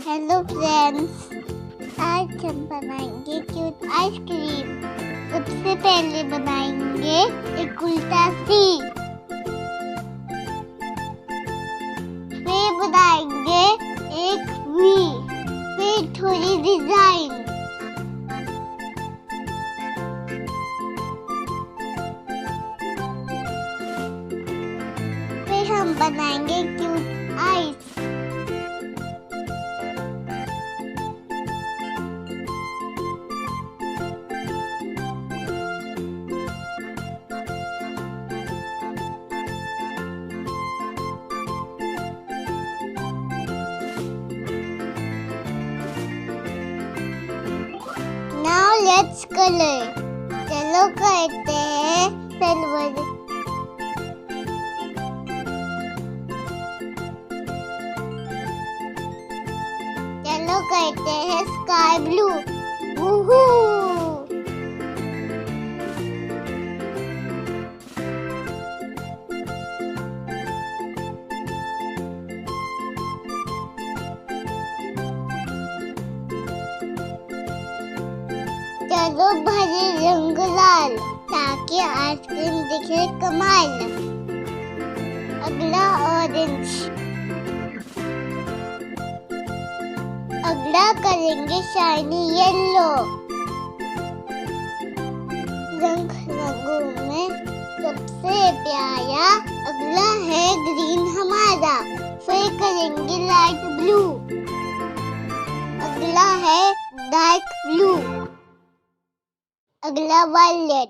Hello friends, आज हम बनाएंगे क्यूट आइसक्रीम। सबसे पहले बनाएंगे एक उल्टा सी, फिर बनाएंगे एक वी, फिर थोड़ी डिजाइन, फिर हम बनाएंगे cute ice. Now let's color. चलो करते हैं सिल्वर। चलो करते हैं स्काई ब्लू। वूहू! चलो भरे रंग लाल ताकि आइसक्रीम दिखे कमाल। अगला ऑरेंज। अगला करेंगे शाइनी येलो। रंग रंगों में सबसे प्यारा अगला है ग्रीन हमारा। फिर करेंगे लाइट ब्लू। अगला है डार्क ब्लू। अगला वायलेट।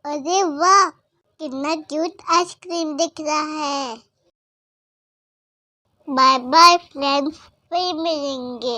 अरे वाह, कितना क्यूट आइसक्रीम दिख रहा है। बाय बाय फ्रेंड्स, फिर मिलेंगे।